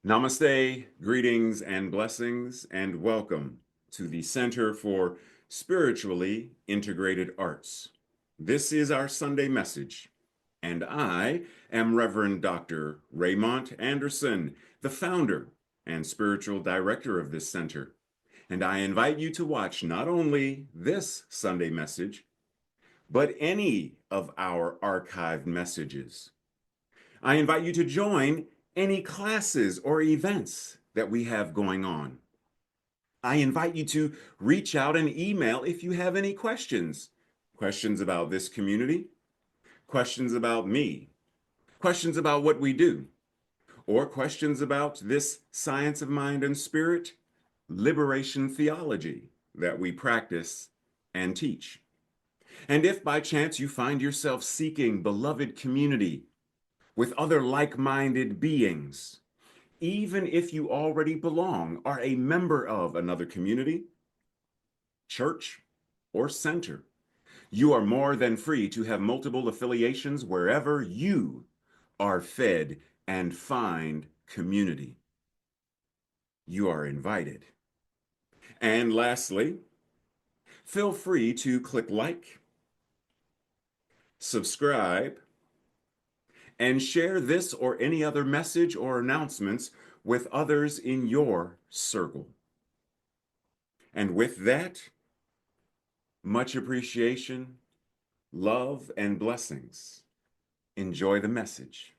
Namaste, greetings and blessings, and welcome to the Center for Spiritually Integrated Arts. This is our Sunday message, and I am Reverend Dr. Raymont Anderson, the founder and spiritual director of this center. And I invite you to watch not only this Sunday message, but any of our archived messages. I invite you to join any classes or events that we have going on. I invite you to reach out and email if you have any questions. Questions about this community, questions about me, questions about what we do, or questions about this science of mind and spirit, liberation theology that we practice and teach. And if by chance you find yourself seeking beloved community with other like-minded beings, even if you already belong, are a member of another community, church, or center, you are more than free to have multiple affiliations wherever you are fed and find community. You are invited. And lastly, feel free to click like, subscribe, and share this or any other message or announcements with others in your circle. And with that, much appreciation, love, and blessings. Enjoy the message.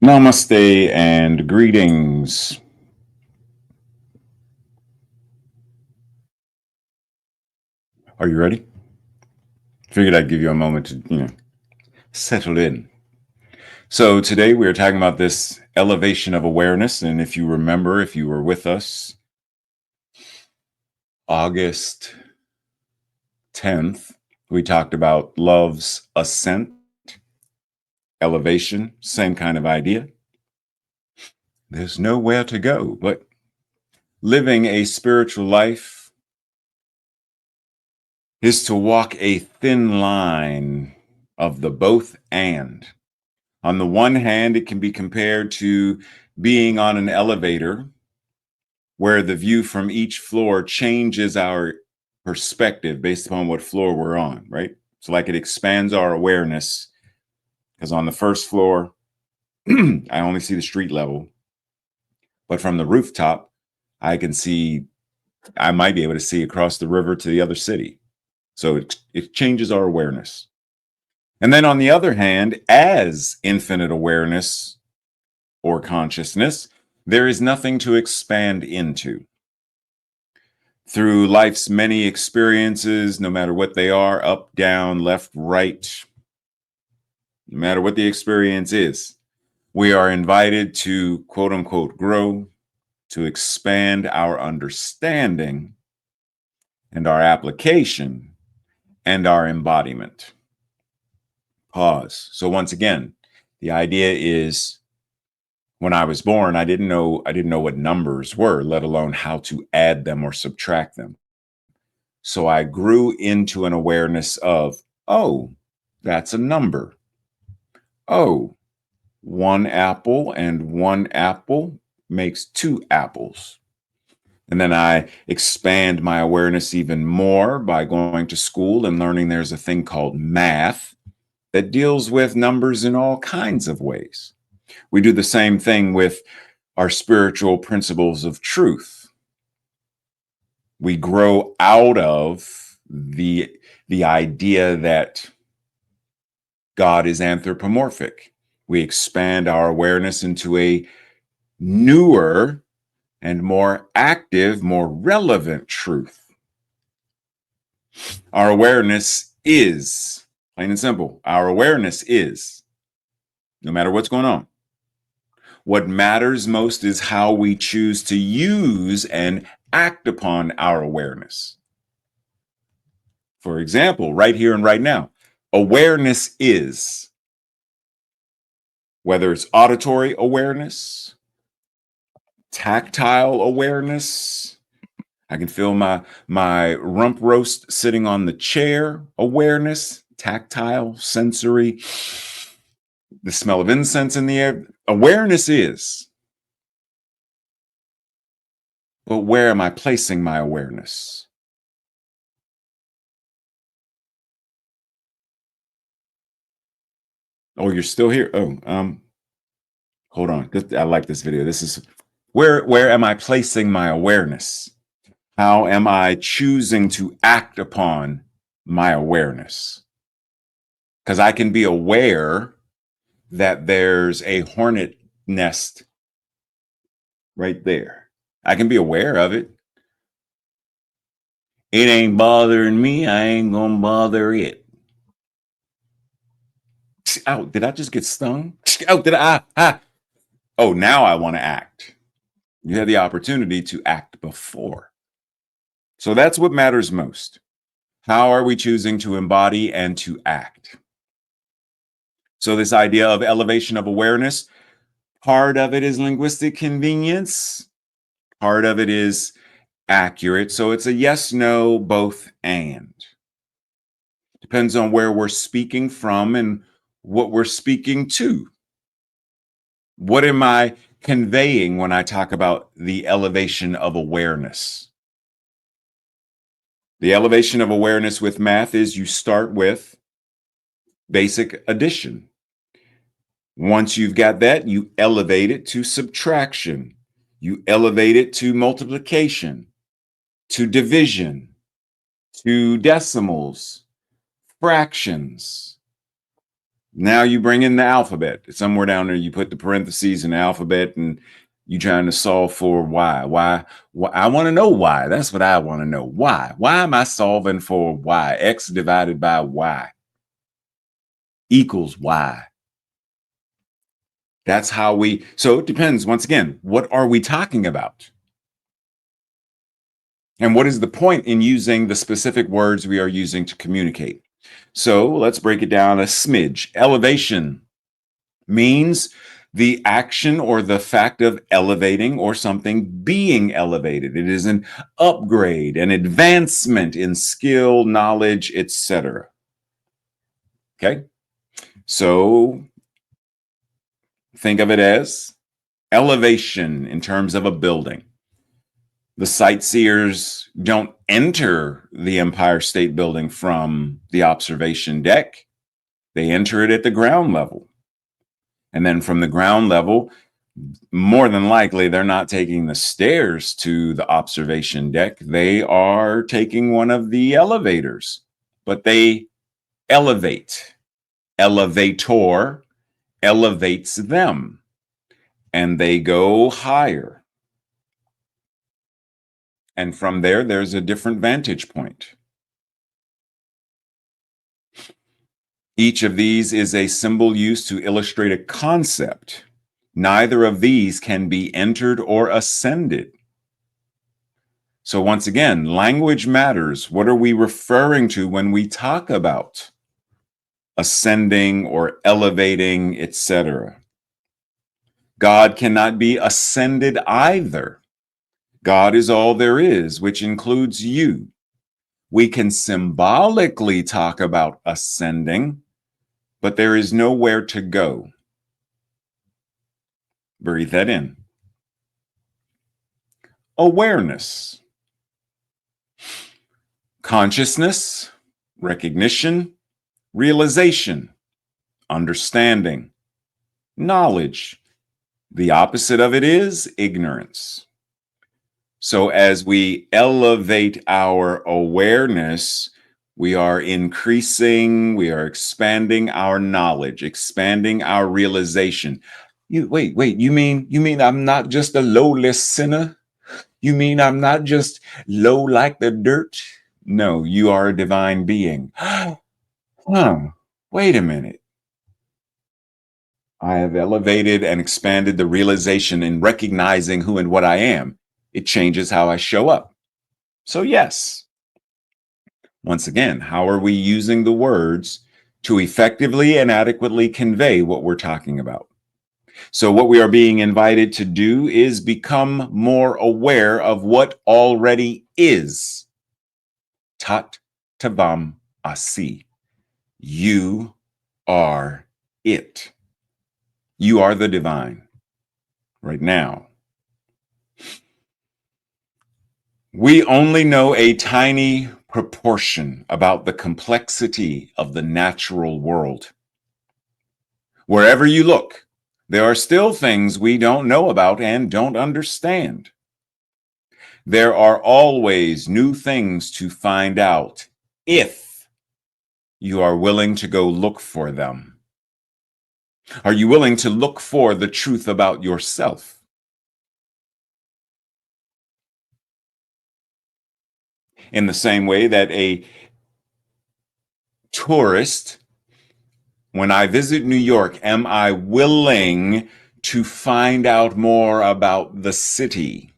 Namaste and greetings. Are you ready? Figured I'd give you a moment to, settle in. So today we are talking about this elevation of awareness. And if you remember, if you were with us, August 10th, we talked about love's ascent, elevation, same kind of idea. There's nowhere to go, but living a spiritual life is to walk a thin line of the both and. On the one hand, it can be compared to being on an elevator where the view from each floor changes our perspective based upon what floor we're on, right? So, like, it expands our awareness because on the first floor, I only see the street level, but from the rooftop, I can see, I might be able to see across the river to the other city. So, it changes our awareness. And then on the other hand, as infinite awareness or consciousness, there is nothing to expand into. Through life's many experiences, no matter what they are, up, down, left, right, no matter what the experience is, we are invited to quote unquote grow, to expand our understanding and our application and our embodiment. Pause. So once again, the idea is when I was born, I didn't know what numbers were, let alone how to add them or subtract them. So I grew into an awareness of, oh, that's a number. Oh, one apple and one apple makes two apples. And then I expand my awareness even more by going to school and learning there's a thing called math that deals with numbers in all kinds of ways. We do the same thing with our spiritual principles of truth. We grow out of the idea that God is anthropomorphic. We expand our awareness into a newer and more active, more relevant truth. Our awareness is, plain and simple, our awareness is, no matter what's going on. What matters most is how we choose to use and act upon our awareness. For example, right here and right now, awareness is, whether it's auditory awareness, tactile awareness. I can feel my rump roast sitting on the chair awareness, tactile, sensory, the smell of incense in the air. Awareness is, but where am I placing my awareness? Oh, you're still here. Oh, hold on. I like this video. This is where am I placing my awareness? How am I choosing to act upon my awareness? Because I can be aware that there's a hornet nest right there. I can be aware of it. It ain't bothering me. I ain't gonna bother it. Oh, did I just get stung? Oh, did I? Oh, now I want to act. You had the opportunity to act before. So that's what matters most. How are we choosing to embody and to act? So, this idea of elevation of awareness, part of it is linguistic convenience, part of it is accurate. So, it's a yes, no, both, and. Depends on where we're speaking from and what we're speaking to. What am I conveying when I talk about the elevation of awareness? The elevation of awareness with math is you start with basic addition. Once you've got that, you elevate it to subtraction. You elevate it to multiplication, to division, to decimals, fractions. Now you bring in the alphabet. Somewhere down there, you put the parentheses in the alphabet and you trying to solve for why. Why? I want to know why. That's what I want to know. Why? Why am I solving for y? X divided by y equals y. That's how so it depends. Once again, what are we talking about? And what is the point in using the specific words we are using to communicate? So let's break it down a smidge. Elevation means the action or the fact of elevating or something being elevated. It is an upgrade, an advancement in skill, knowledge, etc. Okay? So think of it as elevation in terms of a building. The sightseers don't enter the Empire State Building from the observation deck. They enter it at the ground level. And then from the ground level, more than likely, they're not taking the stairs to the observation deck. They are taking one of the elevators, but they elevate. Elevator elevates them, and they go higher. And from there, there's a different vantage point. Each of these is a symbol used to illustrate a concept. Neither of these can be entered or ascended. So once again, language matters. What are we referring to when we talk about ascending or elevating, etc.? God cannot be ascended either. God is all there is, which includes you. We can symbolically talk about ascending, but there is nowhere to go. Breathe that in. Awareness. Consciousness, recognition, realization, understanding, knowledge. The opposite of it is ignorance. So as we elevate our awareness, we are increasing, we are expanding our knowledge, expanding our realization. Wait, you mean I'm not just a lowless sinner? You mean I'm not just low like the dirt? No, you are a divine being. Wait a minute. I have elevated and expanded the realization in recognizing who and what I am. It changes how I show up. So, yes, once again, how are we using the words to effectively and adequately convey what we're talking about? So, what we are being invited to do is become more aware of what already is. Tat Tavam Asi. You are it. You are the divine right now. We only know a tiny proportion about the complexity of the natural world. Wherever you look, there are still things we don't know about and don't understand. There are always new things to find out if you are willing to go look for them. Are you willing to look for the truth about yourself? In the same way that a tourist, when I visit New York, am I willing to find out more about the city?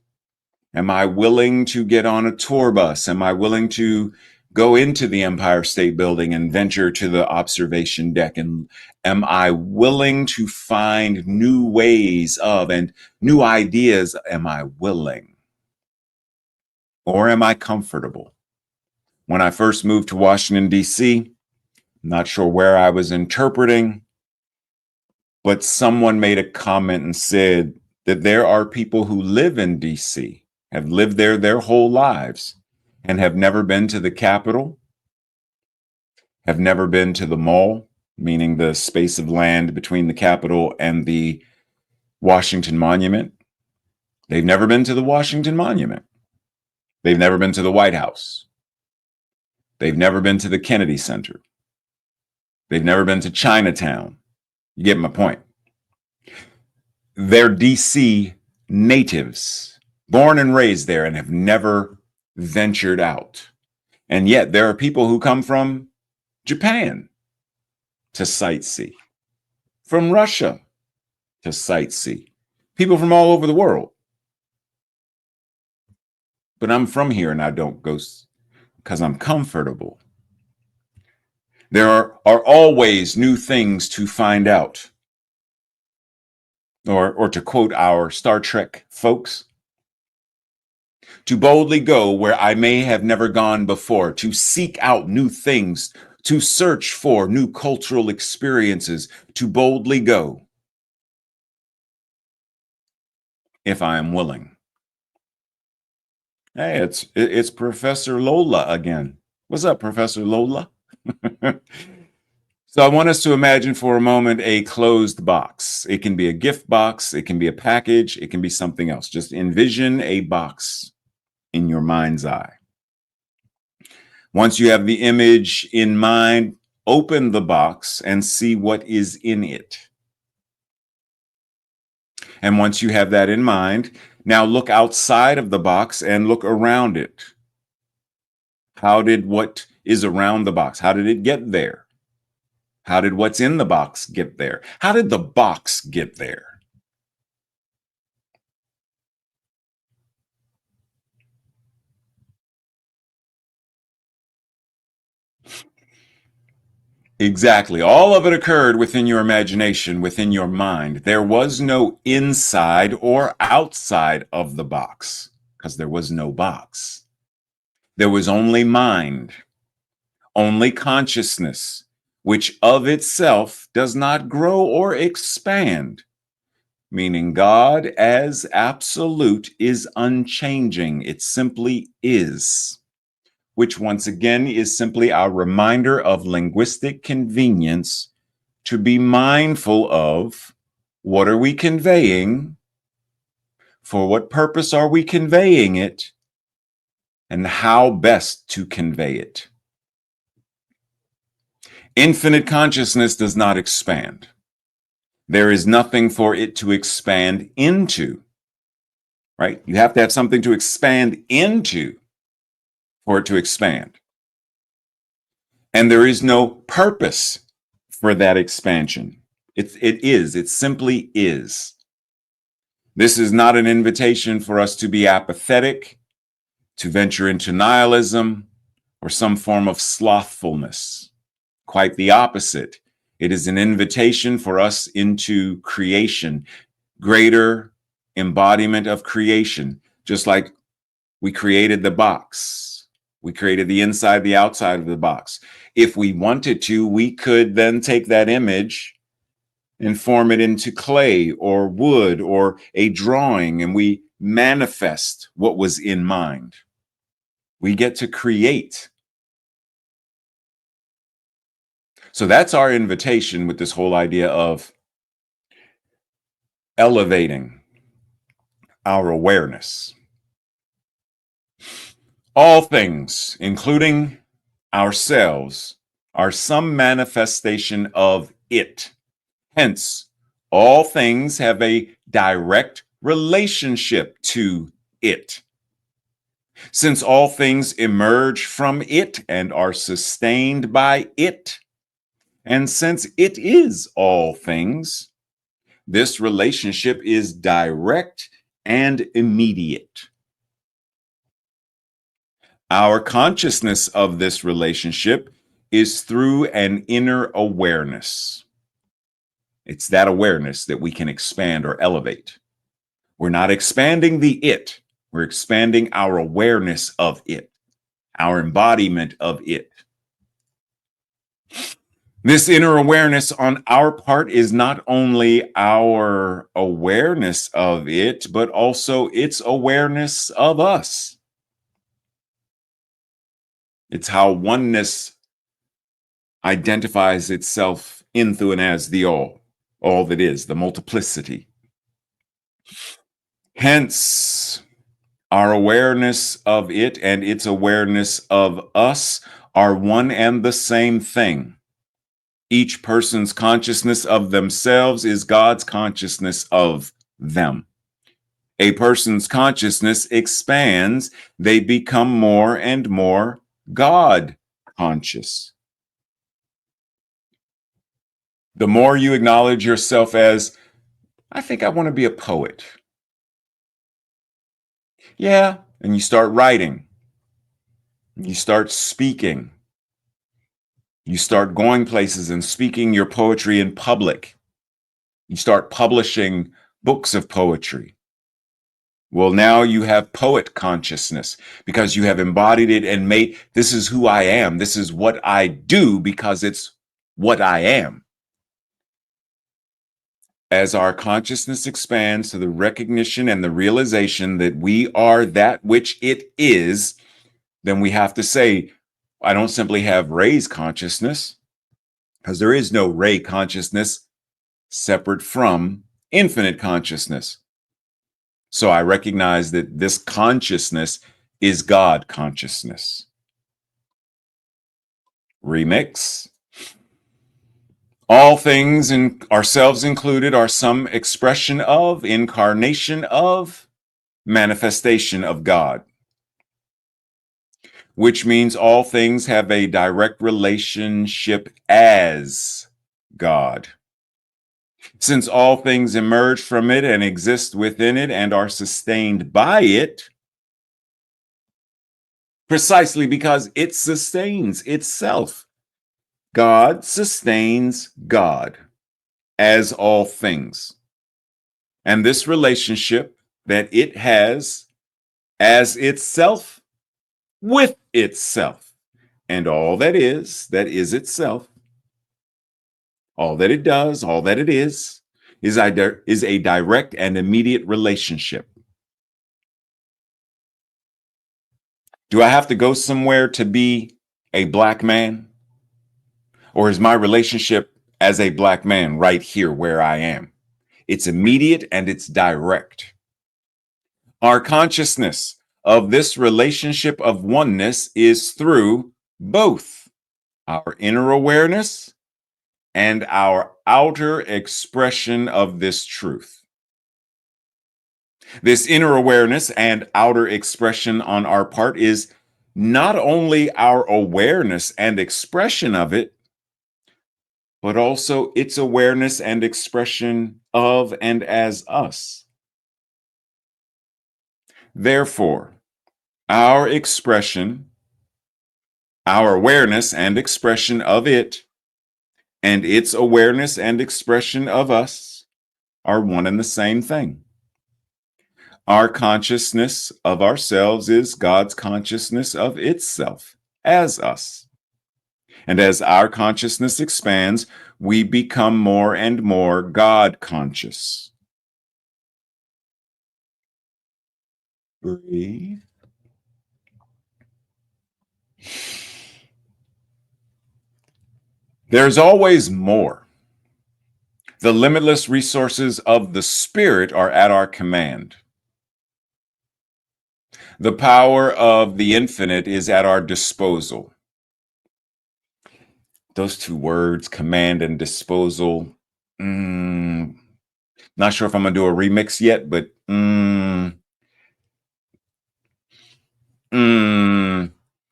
Am I willing to get on a tour bus? Am I willing to go into the Empire State Building and venture to the observation deck? And am I willing to find new ways of and new ideas? Am I willing? Or am I comfortable? When I first moved to Washington, D.C., not sure where I was interpreting, but someone made a comment and said that there are people who live in DC, have lived there their whole lives, and have never been to the Capitol, have never been to the mall, meaning the space of land between the Capitol and the Washington Monument. They've never been to the Washington Monument. They've never been to the White House. They've never been to the Kennedy Center. They've never been to Chinatown. You get my point. They're DC natives, born and raised there, and have never ventured out. And yet there are people who come from Japan to sightsee, from Russia to sightsee, people from all over the world. But I'm from here and I don't go because I'm comfortable. There are always new things to find out. Or to quote our Star Trek folks, to boldly go where I may have never gone before, to seek out new things, to search for new cultural experiences, to boldly go if I am willing. Hey, it's Professor Lola again. What's up, Professor Lola? So I want us to imagine for a moment a closed box. It can be a gift box, it can be a package, it can be something else. Just envision a box in your mind's eye. Once you have the image in mind, open the box and see what is in it. And once you have that in mind, now look outside of the box and look around it. How did what is around the box, how did it get there? How did what's in the box get there? How did the box get there? Exactly. All of it occurred within your imagination, within your mind. There was no inside or outside of the box because there was no box. There was only mind, only consciousness, which of itself does not grow or expand, meaning God as absolute is unchanging. It simply is, which once again is simply our reminder of linguistic convenience to be mindful of what are we conveying, for what purpose are we conveying it, and how best to convey it. Infinite consciousness does not expand. There is nothing for it to expand into, right? You have to have something to expand into for it to expand. And there is no purpose for that expansion. It simply is. This is not an invitation for us to be apathetic, to venture into nihilism, or some form of slothfulness. Quite the opposite. It is an invitation for us into creation, greater embodiment of creation, just like we created the box. We created the inside, the outside of the box. If we wanted to, we could then take that image and form it into clay or wood or a drawing, and we manifest what was in mind. We get to create. So that's our invitation with this whole idea of elevating our awareness. All things, including ourselves, are some manifestation of it. Hence, all things have a direct relationship to it. Since all things emerge from it and are sustained by it, and since it is all things, this relationship is direct and immediate. Our consciousness of this relationship is through an inner awareness. It's that awareness that we can expand or elevate. We're not expanding the it, we're expanding our awareness of it, our embodiment of it. This inner awareness on our part is not only our awareness of it, but also its awareness of us. It's how oneness identifies itself in, through, and as the all that is, the multiplicity. Hence, our awareness of it and its awareness of us are one and the same thing. Each person's consciousness of themselves is God's consciousness of them. A person's consciousness expands, they become more and more God conscious. The more you acknowledge yourself as, I think I want to be a poet. Yeah. And you start writing, you start speaking, you start going places and speaking your poetry in public. You start publishing books of poetry. Well, now you have poet consciousness because you have embodied it and made this is who I am. This is what I do because it's what I am. As our consciousness expands to the recognition and the realization that we are that which it is, then we have to say, I don't simply have Ray's consciousness, because there is no Ray consciousness separate from infinite consciousness. So I recognize that this consciousness is God consciousness. Remix. All things, and ourselves included, are some expression of, incarnation of, manifestation of God, which means all things have a direct relationship as God. Since all things emerge from it and exist within it and are sustained by it, precisely because it sustains itself. God sustains God as all things. And this relationship that it has as itself with itself and all that is itself, all that it does, all that it is a direct and immediate relationship. Do I have to go somewhere to be a Black man? Or is my relationship as a Black man right here where I am? It's immediate and it's direct. Our consciousness of this relationship of oneness is through both our inner awareness and our outer expression of this truth. This inner awareness and outer expression on our part is not only our awareness and expression of it, but also its awareness and expression of and as us. Therefore, our expression, our awareness and expression of it, and its awareness and expression of us are one and the same thing. Our consciousness of ourselves is God's consciousness of itself as us. And as our consciousness expands, we become more and more God conscious. Breathe. There's always more. The limitless resources of the Spirit are at our command. The power of the infinite is at our disposal. Those two words, command and disposal. Not sure if I'm going to do a remix yet, but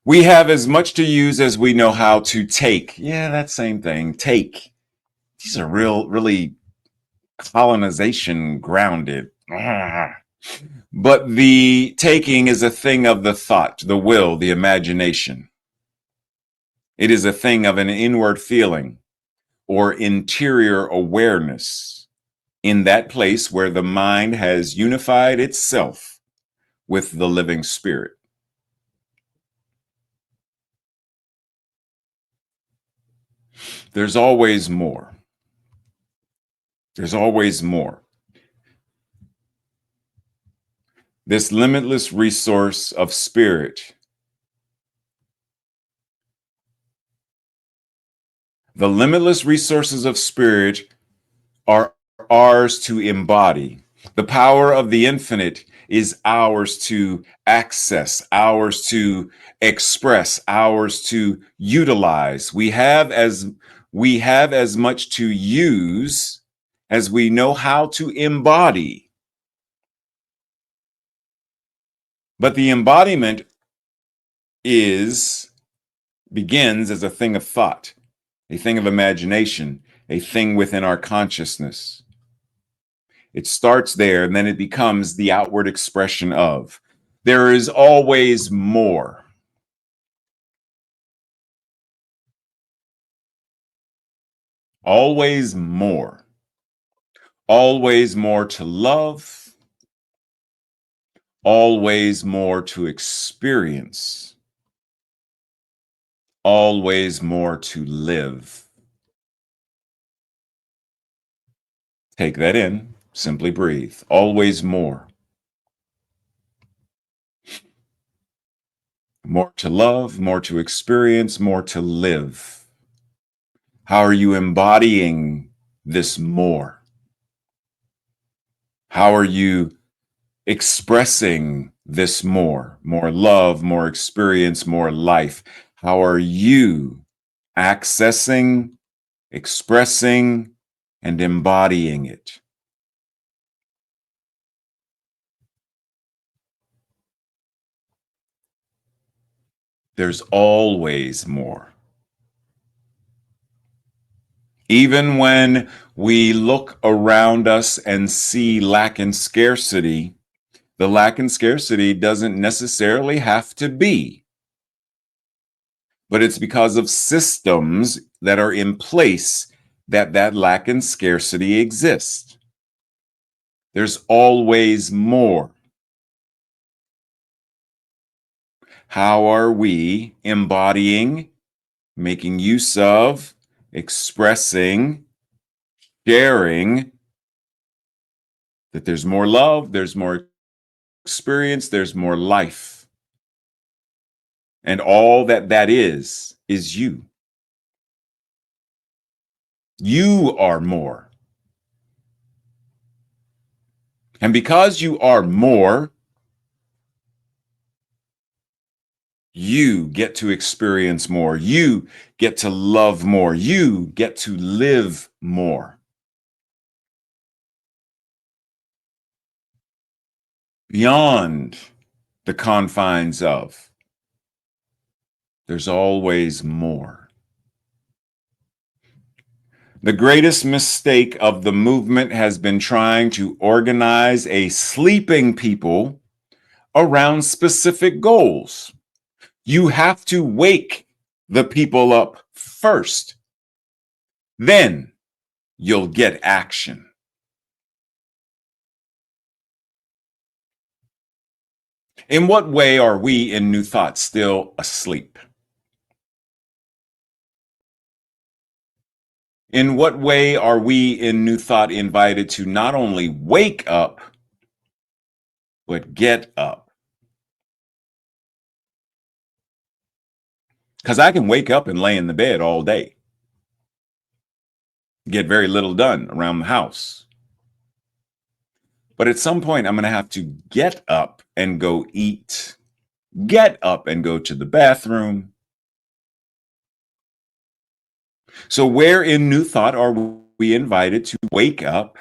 we have as much to use as we know how to take. Yeah, that same thing. Take. These are really colonization grounded. But the taking is a thing of the thought, the will, the imagination. It is a thing of an inward feeling or interior awareness in that place where the mind has unified itself with the living spirit. There's always more. There's always more. This limitless resource of spirit, the limitless resources of spirit are ours to embody. The power of the infinite is ours to access, ours to express, ours to utilize. We have as we have as much to use as we know how to embody. But the embodiment begins as a thing of thought, a thing of imagination, a thing within our consciousness. It starts there and then it becomes the outward expression of. There is always more. Always more. Always more to love. Always more to experience. Always more to live. Take that in. Simply breathe. Always more. More to love, more to experience, more to live. How are you embodying this more? How are you expressing this more? More love, more experience, more life. How are you accessing, expressing, and embodying it? There's always more. Even when we look around us and see lack and scarcity, the lack and scarcity doesn't necessarily have to be, but it's because of systems that are in place that lack and scarcity exists. There's always more. How are we embodying, making use of, expressing, sharing that there's more love, there's more experience, there's more life. And all that is you. You are more. And because you are more, you get to experience more. You get to love more. You get to live more. Beyond the confines of, there's always more. The greatest mistake of the movement has been trying to organize a sleeping people around specific goals. You have to wake the people up first. Then you'll get action. In what way are we in New Thought still asleep? In what way are we in New Thought invited to not only wake up, but get up? Because I can wake up and lay in the bed all day, get very little done around the house. But at some point, I'm going to have to get up and go eat, get up and go to the bathroom. So, where in New Thought are we invited to wake up?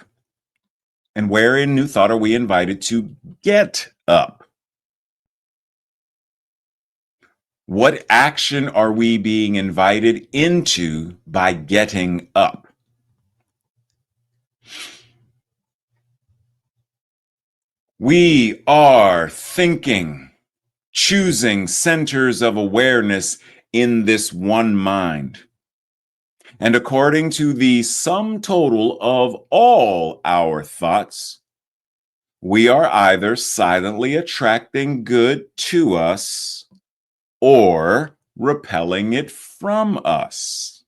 And where in New Thought are we invited to get up? What action are we being invited into by getting up? We are thinking, choosing centers of awareness in this one mind. And according to the sum total of all our thoughts, we are either silently attracting good to us or repelling it from us.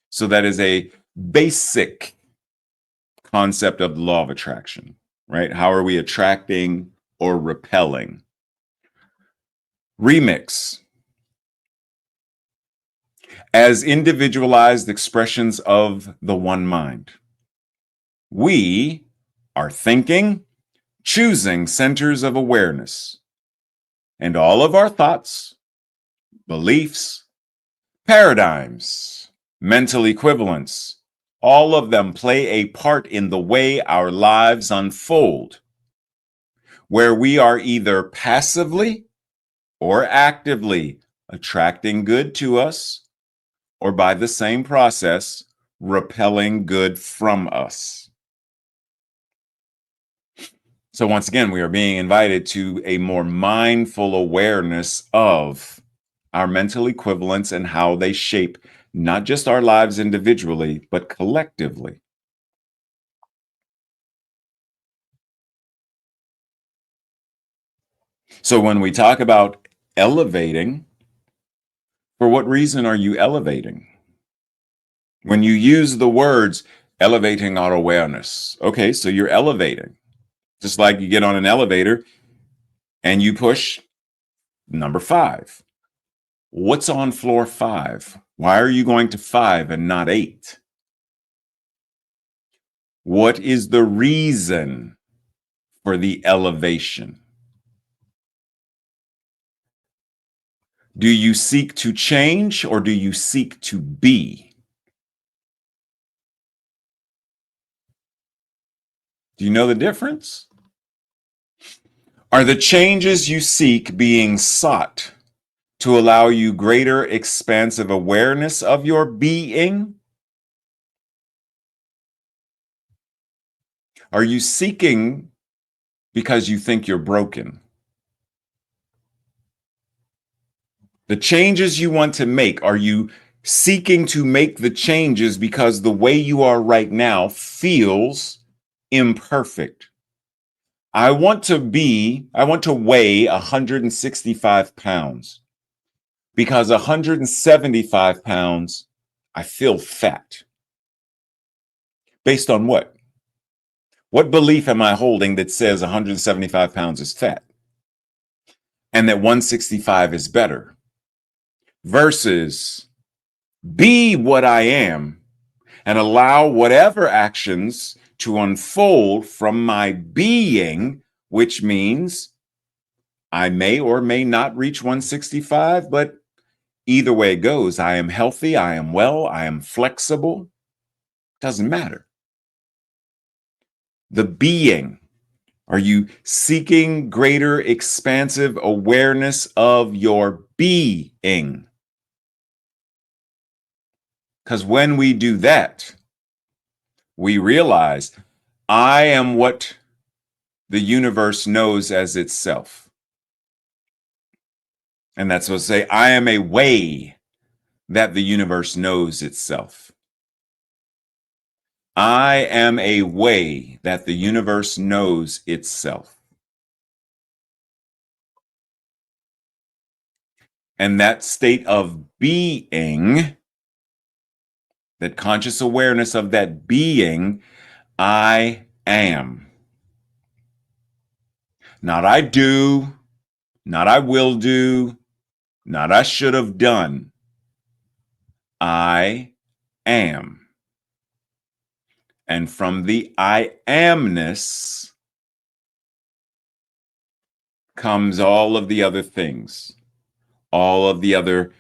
So that is a basic concept of the law of attraction, right? How are we attracting or repelling? Remix. As individualized expressions of the one mind, we are thinking, choosing centers of awareness, and all of our thoughts, beliefs, Paradigms, mental equivalents, all of them play a part in the way our lives unfold, where we are either passively or actively attracting good to us, or by the same process, repelling good from us. So once again, we are being invited to a more mindful awareness of our mental equivalents and how they shape not just our lives individually, but collectively. So when we talk about elevating, for what reason are you elevating? When you use the words elevating our awareness, okay, so you're elevating. Just like you get on an elevator and you push number 5. What's on floor 5? Why are you going to 5 and not 8? What is the reason for the elevation? Do you seek to change or do you seek to be? Do you know the difference? Are the changes you seek being sought to allow you greater expansive awareness of your being? Are you seeking because you think you're broken? The changes you want to make, are you seeking to make the changes because the way you are right now feels imperfect? I want to weigh 165 pounds because 175 pounds, I feel fat. Based on what? What belief am I holding that says 175 pounds is fat and that 165 is better versus be what I am and allow whatever actions to unfold from my being, which means I may or may not reach 165, but either way it goes, I am healthy, I am well, I am flexible. Doesn't matter. The being. Are you seeking greater expansive awareness of your being? Because when we do that, we realize I am what the universe knows as itself. And that's what I say, I am a way that the universe knows itself. I am a way that the universe knows itself. And that state of being, that conscious awareness of that being, I am. Not I do, not I will do, not I should have done. I am. And from the I amness comes all of the other things, all of the other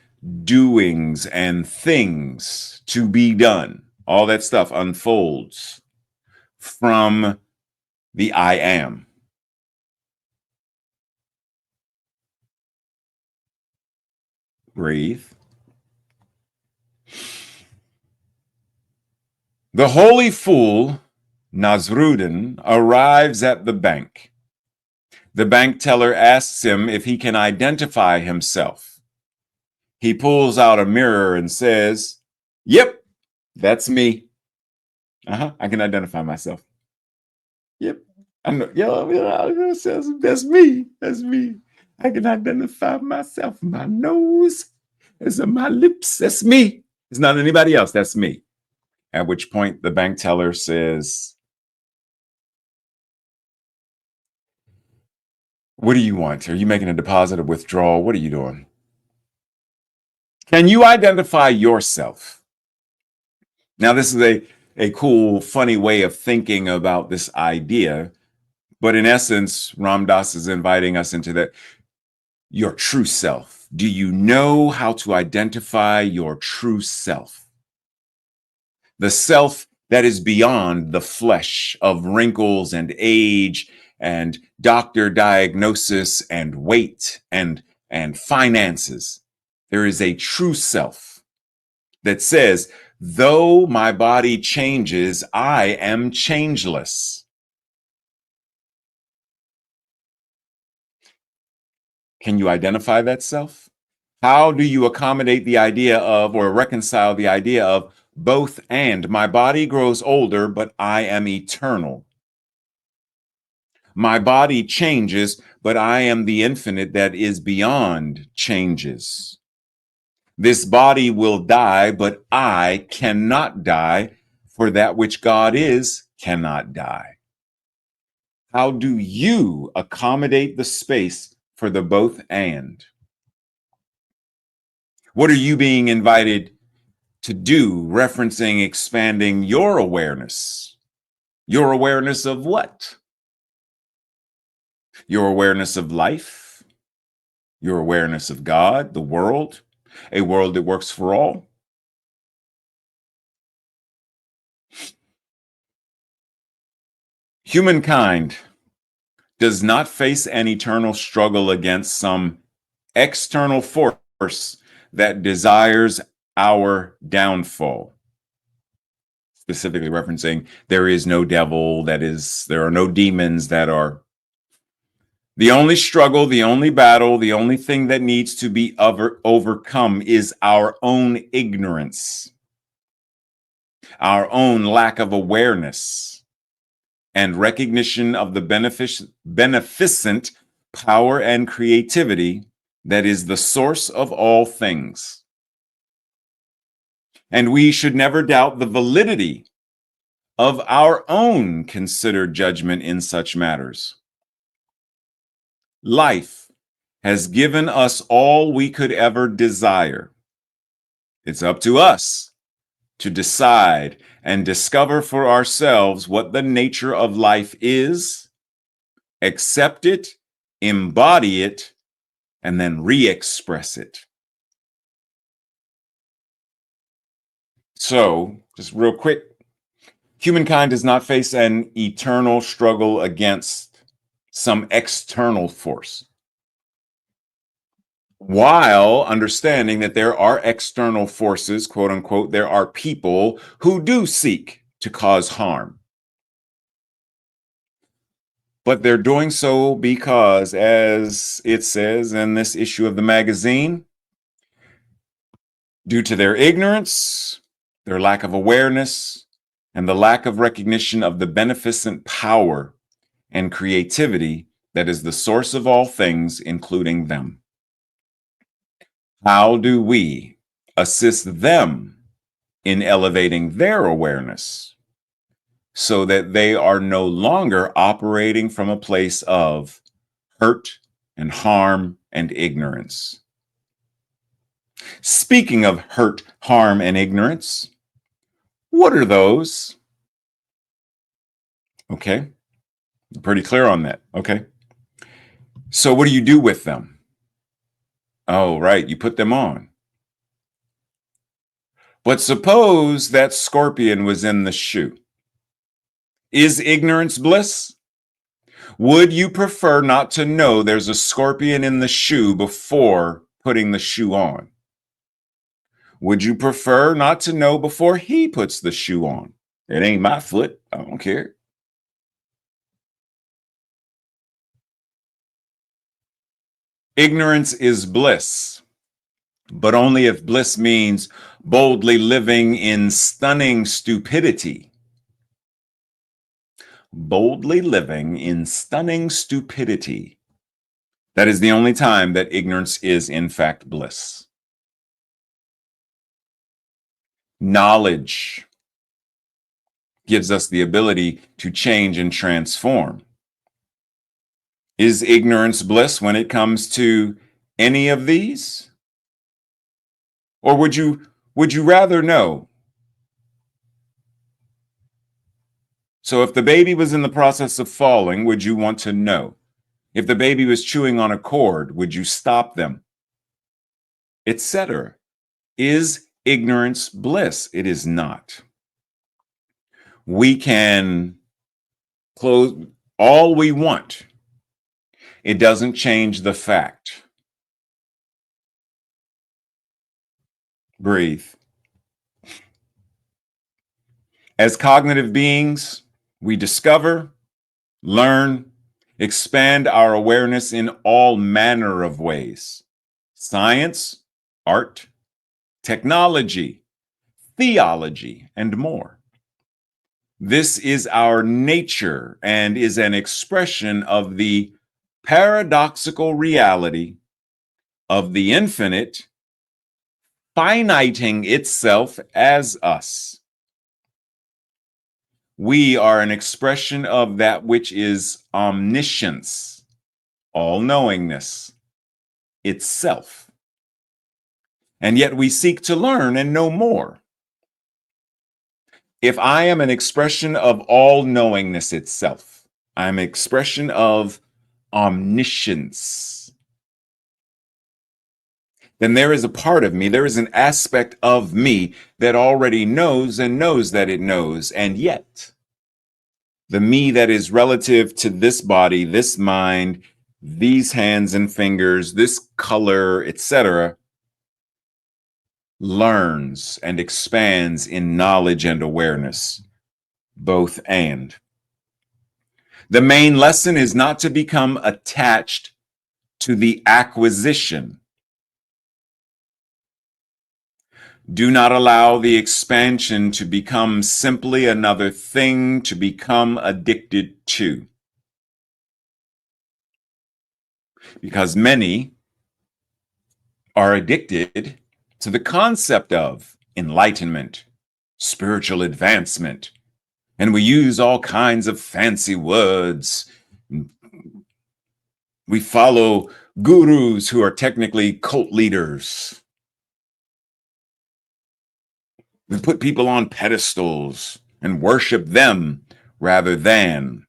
doings and things to be done. All that stuff unfolds from the I am. Breathe. The holy fool, Nasruddin, arrives at the bank. The bank teller asks him if he can identify himself. He pulls out a mirror and says, "Yep, that's me. I can identify myself. Yep, I know. Yeah, that's me. That's me. I can identify myself. My nose, it's on my lips. That's me. It's not anybody else. That's me." At which point the bank teller says, "What do you want? Are you making a deposit or withdrawal? What are you doing? Can you identify yourself?" Now, this is a cool, funny way of thinking about this idea. But in essence, Ram Dass is inviting us into that your true self. Do you know how to identify your true self? The self that is beyond the flesh of wrinkles and age and doctor diagnosis and weight and finances. There is a true self that says, though my body changes, I am changeless. Can you identify that self? How do you accommodate the idea of or reconcile the idea of both and? My body grows older, but I am eternal. My body changes, but I am the infinite that is beyond changes. This body will die, but I cannot die, for that which God is cannot die. How do you accommodate the space for the both and? What are you being invited to do, referencing expanding your awareness? Your awareness of what? Your awareness of life, your awareness of God, the world, a world that works for all. Humankind does not face an eternal struggle against some external force that desires our downfall. Specifically referencing there is no devil, there are no demons that are the only struggle, the only battle, the only thing that needs to be overcome is our own ignorance, our own lack of awareness, and recognition of the beneficent power and creativity that is the source of all things. And we should never doubt the validity of our own considered judgment in such matters. Life has given us all we could ever desire. It's up to us to decide and discover for ourselves what the nature of life is, accept it, embody it, and then re-express it. So, just real quick, humankind does not face an eternal struggle against some external force, while understanding that there are external forces, quote unquote, there are people who do seek to cause harm. But they're doing so because, as it says in this issue of the magazine, due to their ignorance, their lack of awareness, and the lack of recognition of the beneficent power and creativity that is the source of all things, including them. How do we assist them in elevating their awareness so that they are no longer operating from a place of hurt and harm and ignorance? Speaking of hurt, harm, and ignorance, what are those? Okay, pretty clear on that. Okay. So what do you do with them? Oh, right, you put them on. But suppose that scorpion was in the shoe. Is ignorance bliss? Would you prefer not to know there's a scorpion in the shoe before putting the shoe on? Would you prefer not to know before he puts the shoe on? It ain't my foot. I don't care. Ignorance is bliss, but only if bliss means boldly living in stunning stupidity. Boldly living in stunning stupidity. That is the only time that ignorance is, in fact, bliss. Knowledge gives us the ability to change and transform. Is ignorance bliss when it comes to any of these? Or would you rather know? So if the baby was in the process of falling, would you want to know? If the baby was chewing on a cord, would you stop them? etc. Is ignorance bliss? It is not. We can close all we want. It doesn't change the fact. Breathe. As cognitive beings, we discover, learn, expand our awareness in all manner of ways. Science, art, technology, theology, and more. This is our nature and is an expression of the paradoxical reality of the infinite finiting itself as us. We are an expression of that which is omniscience, all knowingness itself. And yet we seek to learn and know more. If I am an expression of all knowingness itself, I'm an expression of omniscience, then there is a part of me, there is an aspect of me that already knows and knows that it knows. And yet, the me that is relative to this body, this mind, these hands and fingers, this color, etc., learns and expands in knowledge and awareness, both and. The main lesson is not to become attached to the acquisition. Do not allow the expansion to become simply another thing to become addicted to. Because many are addicted to the concept of enlightenment, spiritual advancement, and we use all kinds of fancy words. We follow gurus who are technically cult leaders. We put people on pedestals and worship them rather than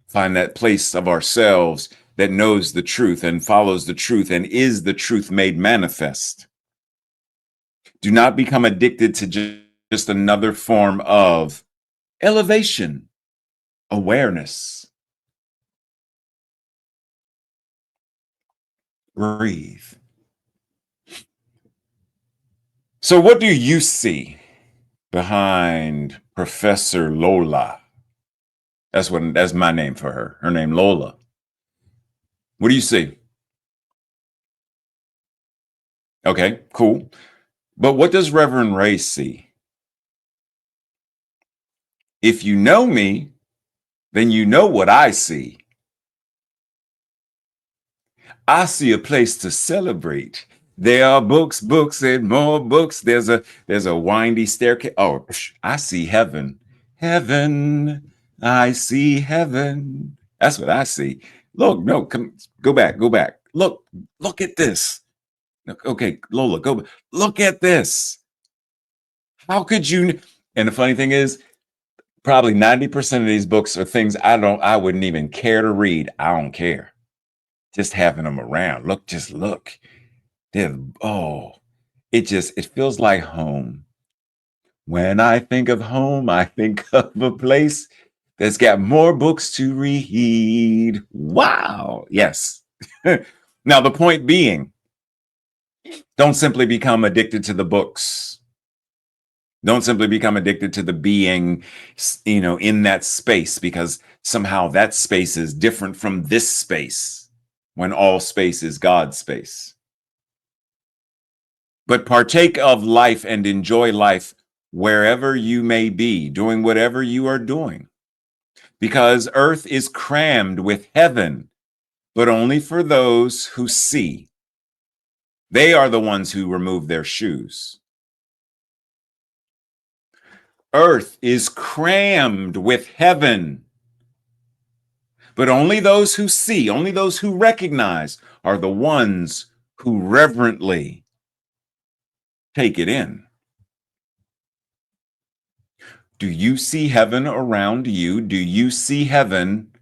find that place of ourselves that knows the truth and follows the truth and is the truth made manifest. Do not become addicted to just another form of elevation, awareness. Breathe. So, what do you see behind Professor Lola? That's my name for her. Her name Lola. What do you see? Okay, cool. But what does Reverend Ray see? If you know me, then you know what I see. I see a place to celebrate. There are books, books, and more books. There's a windy staircase. Oh, I see heaven. Heaven. I see heaven. That's what I see. Look, no, come, go back, go back. Look at this. Okay, Lola, go back. Look at this. How could you? And the funny thing is, probably 90% of these books are things I wouldn't even care to read. I don't care. Just having them around. Just look. They're, oh, it feels like home. When I think of home, I think of a place that's got more books to read. Wow. Yes. Now, the point being, don't simply become addicted to the books. Don't simply become addicted to the being, in that space, because somehow that space is different from this space when all space is God's space. But partake of life and enjoy life wherever you may be, doing whatever you are doing, because earth is crammed with heaven, but only for those who see. They are the ones who remove their shoes. Earth is crammed with heaven, but only those who see, only those who recognize are the ones who reverently take it in. Do you see heaven around you? Do you see heaven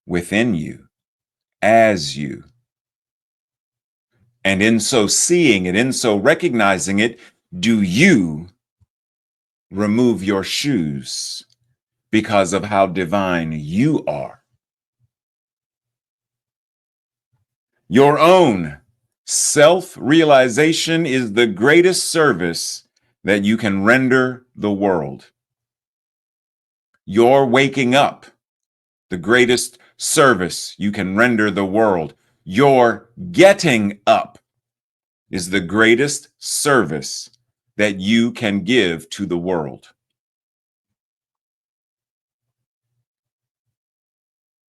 within you, as you? And in so seeing it, in so recognizing it, do you remove your shoes because of how divine you are? Your own self-realization is the greatest service that you can render the world. Your waking up, the greatest service you can render the world. Your getting up is the greatest service that you can give to the world.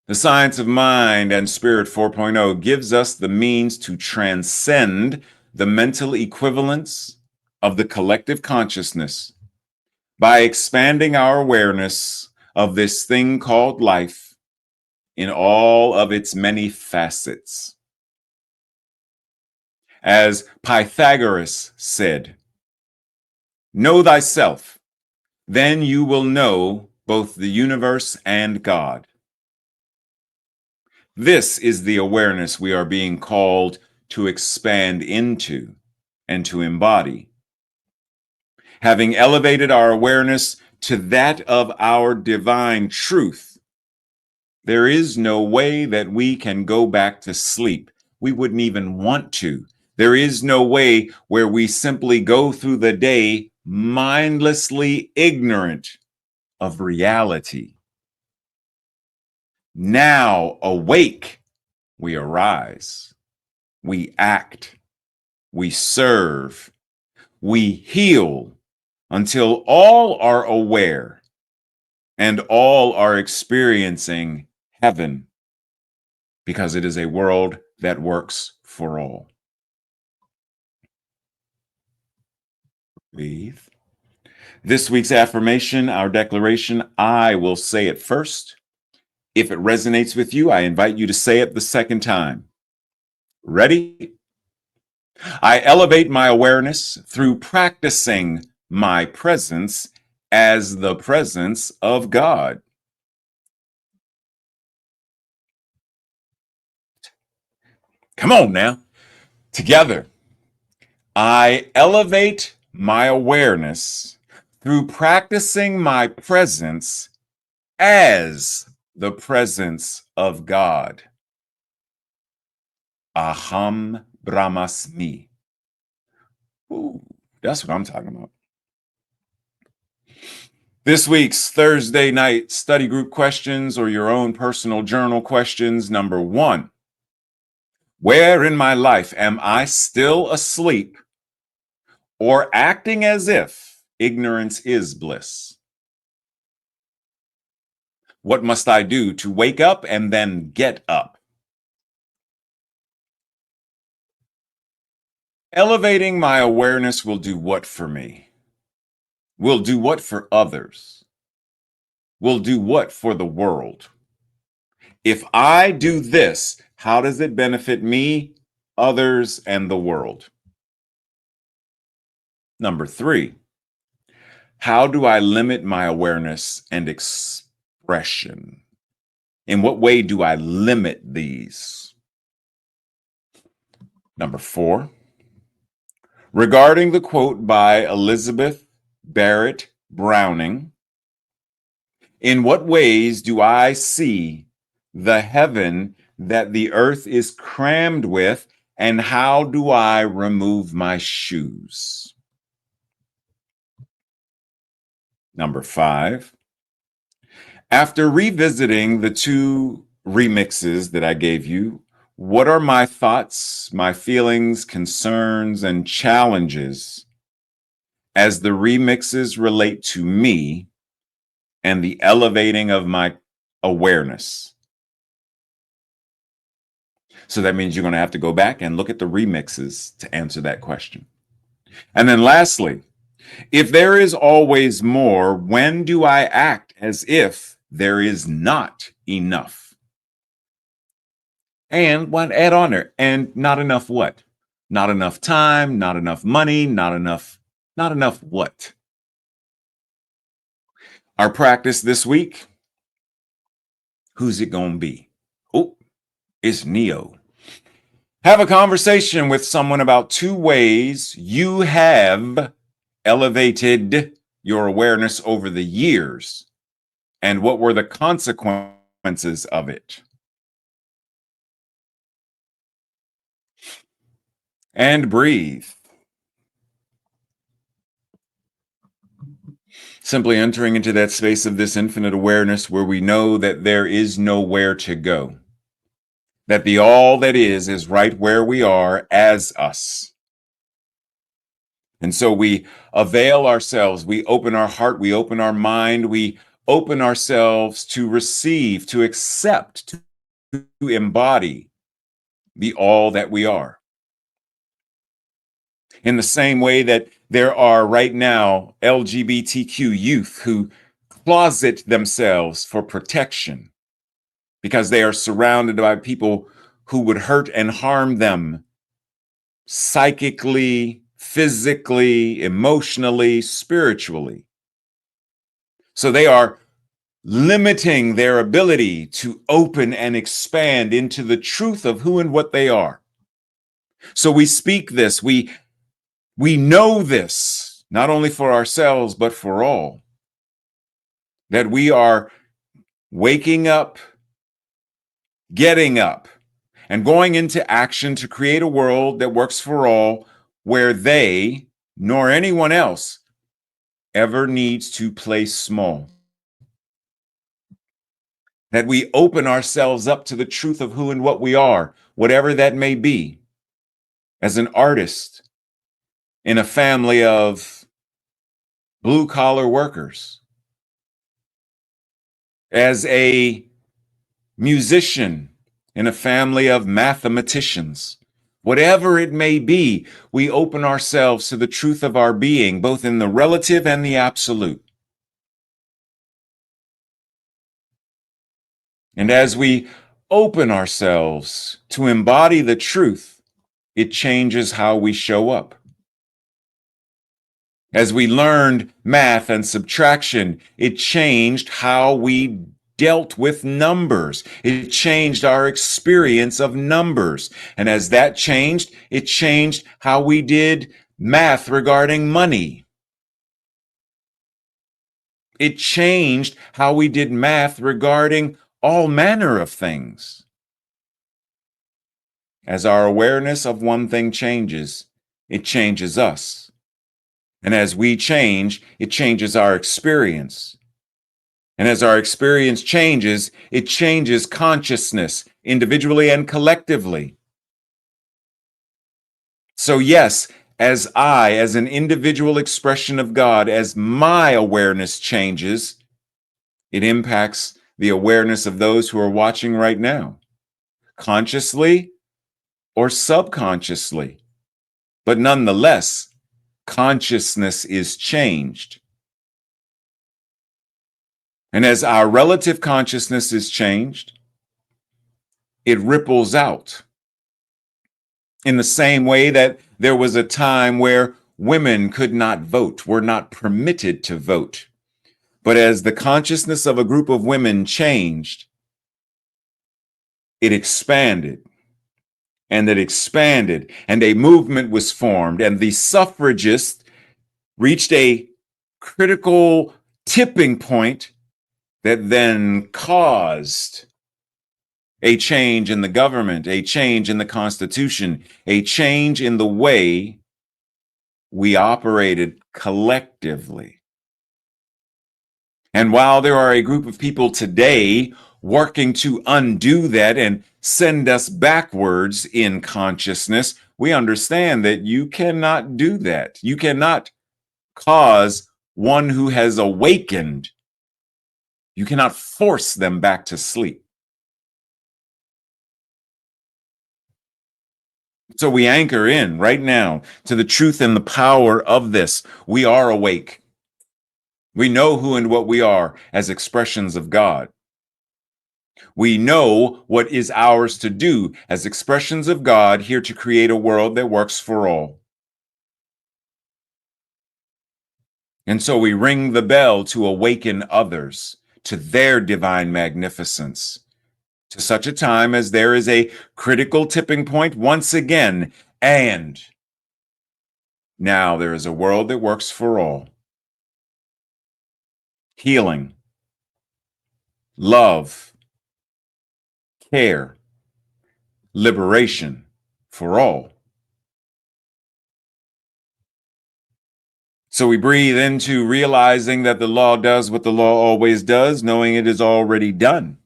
The Science of Mind and Spirit 4.0 gives us the means to transcend the mental equivalence of the collective consciousness by expanding our awareness of this thing called life in all of its many facets. As Pythagoras said, "Know thyself, then you will know both the universe and God." This is the awareness we are being called to expand into and to embody. Having elevated our awareness to that of our divine truth, there is no way that we can go back to sleep. We wouldn't even want to. There is no way where we simply go through the day mindlessly ignorant of reality. Now, awake, we arise, we act, we serve, we heal until all are aware and all are experiencing heaven, because it is a world that works for all. Breathe. This week's affirmation, our declaration, I will say it first. If it resonates with you, I invite you to say it the second time. Ready? I elevate my awareness through practicing my presence as the presence of God. Come on now. Together. I elevate my awareness through practicing my presence as the presence of God. Aham Brahmasmi. Ooh, that's what I'm talking about. This week's Thursday night study group questions or your own personal journal questions. Number 1, where in my life am I still asleep or acting as if ignorance is bliss? What must I do to wake up and then get up? Elevating my awareness will do what for me? Will do what for others? Will do what for the world? If I do this, how does it benefit me, others, and the world? Number 3, how do I limit my awareness and expression? In what way do I limit these? Number 4, regarding the quote by Elizabeth Barrett Browning, in what ways do I see the heaven that the earth is crammed with, and how do I remove my shoes? Number 5, after revisiting the 2 remixes that I gave you, what are my thoughts, my feelings, concerns, and challenges as the remixes relate to me and the elevating of my awareness? So that means you're going to have to go back and look at the remixes to answer that question. And then lastly, if there is always more, when do I act as if there is not enough? And one add on there, and not enough what? Not enough time, not enough money, not enough what? Our practice this week, who's it gonna be? Oh, it's Neo. Have a conversation with someone about 2 ways you have elevated your awareness over the years and what were the consequences of it. And breathe. Simply entering into that space of this infinite awareness where we know that there is nowhere to go, that the all that is right where we are as us. And so we avail ourselves, we open our heart, we open our mind, we open ourselves to receive, to accept, to embody the all that we are. In the same way that there are right now LGBTQ youth who closet themselves for protection because they are surrounded by people who would hurt and harm them psychically, physically, emotionally, spiritually. So they are limiting their ability to open and expand into the truth of who and what they are. So we speak this, we know this, not only for ourselves, but for all, that we are waking up, getting up, and going into action to create a world that works for all, where they, nor anyone else, ever needs to play small. That we open ourselves up to the truth of who and what we are, whatever that may be, as an artist in a family of blue collar workers, as a musician in a family of mathematicians. Whatever it may be, we open ourselves to the truth of our being, both in the relative and the absolute. And as we open ourselves to embody the truth, it changes how we show up. As we learned math and subtraction, it changed how we dealt with numbers. It changed our experience of numbers. And as that changed, it changed how we did math regarding money. It changed how we did math regarding all manner of things. As our awareness of one thing changes, it changes us. And as we change, it changes our experience. And as our experience changes, it changes consciousness individually and collectively. So, yes, as an individual expression of God, as my awareness changes, it impacts the awareness of those who are watching right now, consciously or subconsciously. But nonetheless, consciousness is changed. And as our relative consciousness is changed, it ripples out. In the same way that there was a time where women could not vote, were not permitted to vote. But as the consciousness of a group of women changed, it expanded and it expanded, and a movement was formed, and the suffragists reached a critical tipping point that then caused a change in the government, a change in the Constitution, a change in the way we operated collectively. And while there are a group of people today working to undo that and send us backwards in consciousness, we understand that you cannot do that. You cannot cause one who has awakened, you cannot force them back to sleep. So we anchor in right now to the truth and the power of this. We are awake. We know who and what we are as expressions of God. We know what is ours to do as expressions of God here to create a world that works for all. And so we ring the bell to awaken others to their divine magnificence, to such a time as there is a critical tipping point once again, and now there is a world that works for all. Healing, love, care, liberation for all. So we breathe into realizing that the law does what the law always does, knowing it is already done.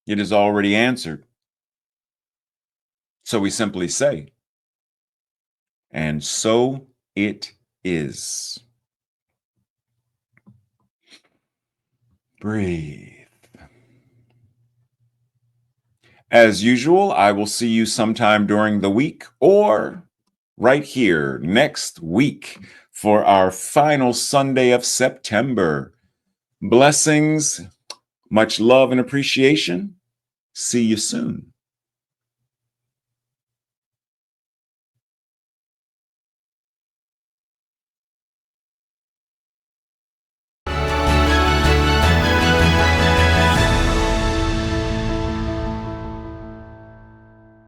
It is already answered. So we simply say, and so it is. Breathe. As usual, I will see you sometime during the week or right here next week for our final Sunday of September. Blessings, much love and appreciation. See you soon.